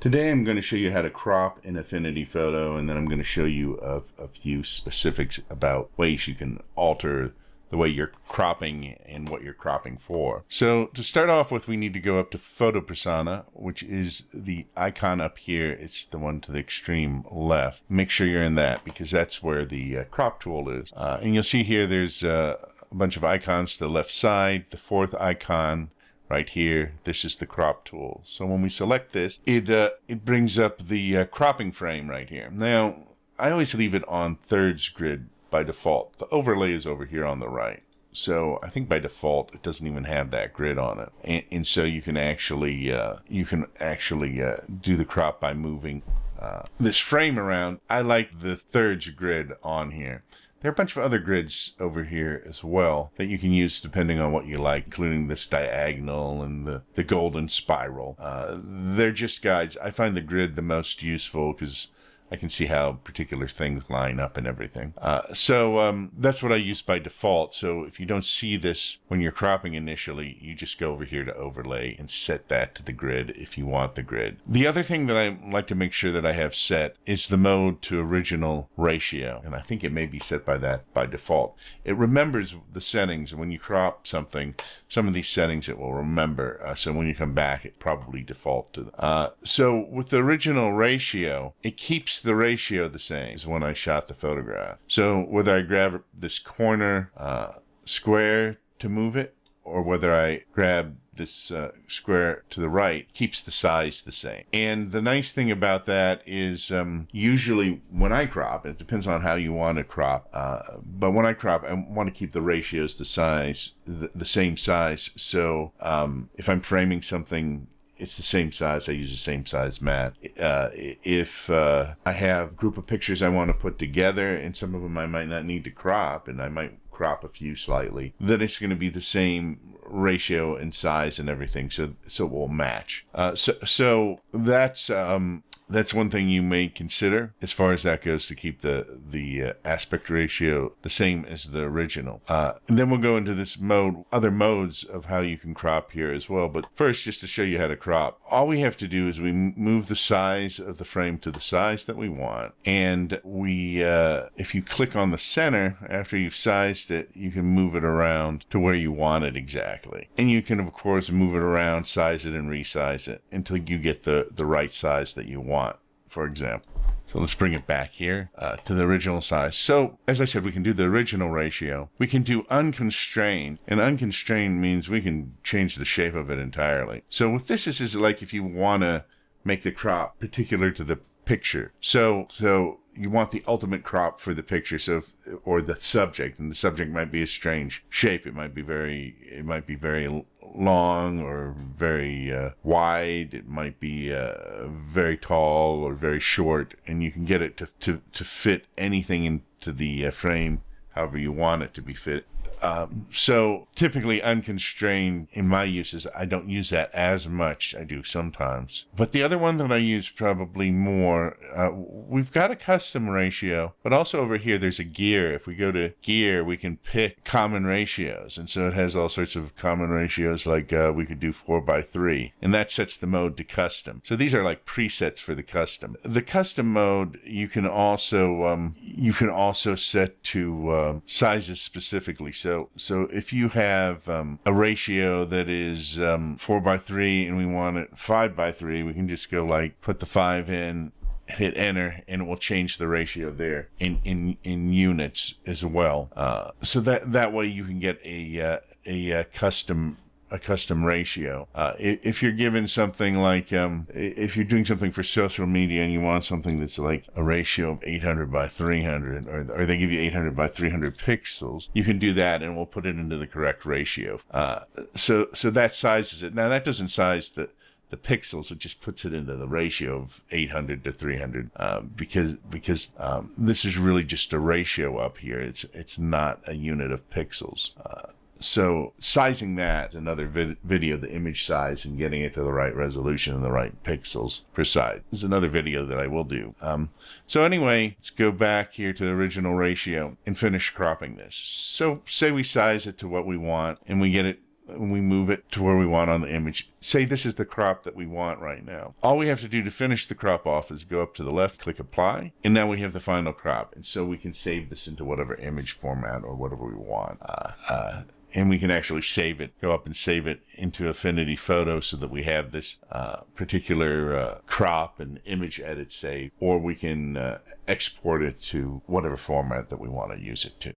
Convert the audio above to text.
Today I'm going to show you how to crop in Affinity Photo, and then I'm going to show you a few specifics about ways you can alter the way you're cropping and what you're cropping for. So to start off with, we need to go up to Photo Persona, which is the icon up here. It's the one to the extreme left. Make sure you're in that because that's where the crop tool is. And you'll see here there's a bunch of icons to the left side. The fourth icon right here, this is the crop tool. So when we select this, it brings up the cropping frame right here. Now, I always leave it on thirds grid by default. The overlay is over here on the right. So I think by default it doesn't even have that grid on it, and so you can actually do the crop by moving this frame around. I like the thirds grid on here. There are a bunch of other grids over here as well that you can use depending on what you like, including this diagonal and the golden spiral. They're just guides. I find the grid the most useful because I can see how particular things line up and everything. So that's what I use by default. So if you don't see this when you're cropping initially, you just go over here to overlay and set that to the grid if you want the grid. The other thing that I like to make sure that I have set is the mode to original ratio. And I think it may be set by that by default. It remembers the settings. And when you crop something, some of these settings it will remember. So when you come back, it probably default to them. So with the original ratio, it keeps the ratio the same as when I shot the photograph. So whether I grab this corner square to move it, or whether I grab this square to the right, keeps the size the same. And the nice thing about that is usually when I crop, it depends on how you want to crop, but when I crop, I want to keep the ratios the same size. So if I'm framing something, it's the same size. I use the same size mat. If I have a group of pictures I want to put together, and some of them I might not need to crop, and I might crop a few slightly, then it's going to be the same ratio and size and everything, so it will match. So that's one thing you may consider as far as that goes, to keep the aspect ratio the same as the original. And then we'll go into this mode, other modes of how you can crop here as well. But first, just to show you how to crop, all we have to do is we move the size of the frame to the size that we want. And if you click on the center after you've sized it, you can move it around to where you want it exactly. And you can, of course, move it around, size it, and resize it until you get the right size that you want, for example. So let's bring it back here to the original size. So as I said, we can do the original ratio. We can do unconstrained, and unconstrained means we can change the shape of it entirely. So with this is like if you want to make the crop particular to the picture. So you want the ultimate crop for the picture, or the subject, and the subject might be a strange shape. It might be very long or very wide. It might be very tall or very short, and you can get it to fit anything into the frame however you want it to be fit. So typically unconstrained in my uses, I don't use that as much. I do sometimes. But the other one that I use probably more, we've got a custom ratio, but also over here there's a gear. If we go to gear, we can pick common ratios. And so it has all sorts of common ratios, like we could do 4:3, and that sets the mode to custom. So these are like presets for the custom. The custom mode, you can also set to sizes specifically. So if you have a ratio that is 4:3 and we want it 5:3, we can just go put the 5 in, hit enter, and it will change the ratio there in units as well. So that way you can get a custom ratio. If you're given something like, if you're doing something for social media and you want something that's like a ratio of 800:300, or they give you 800:300 pixels, you can do that and we'll put it into the correct ratio. So that sizes it. Now that doesn't size the pixels, it just puts it into the ratio of 800:300, because this is really just a ratio up here. It's not a unit of pixels. So sizing that, another video, the image size and getting it to the right resolution and the right pixels per side, is another video that I will do. So anyway, let's go back here to the original ratio and finish cropping this. So say we size it to what we want and we get it and we move it to where we want on the image. Say this is the crop that we want right now. All we have to do to finish the crop off is go up to the left, click apply, and now we have the final crop. And so we can save this into whatever image format or whatever we want. And we can actually save it, go up and save it into Affinity Photo so that we have this particular crop and image edit saved, or we can export it to whatever format that we want to use it to.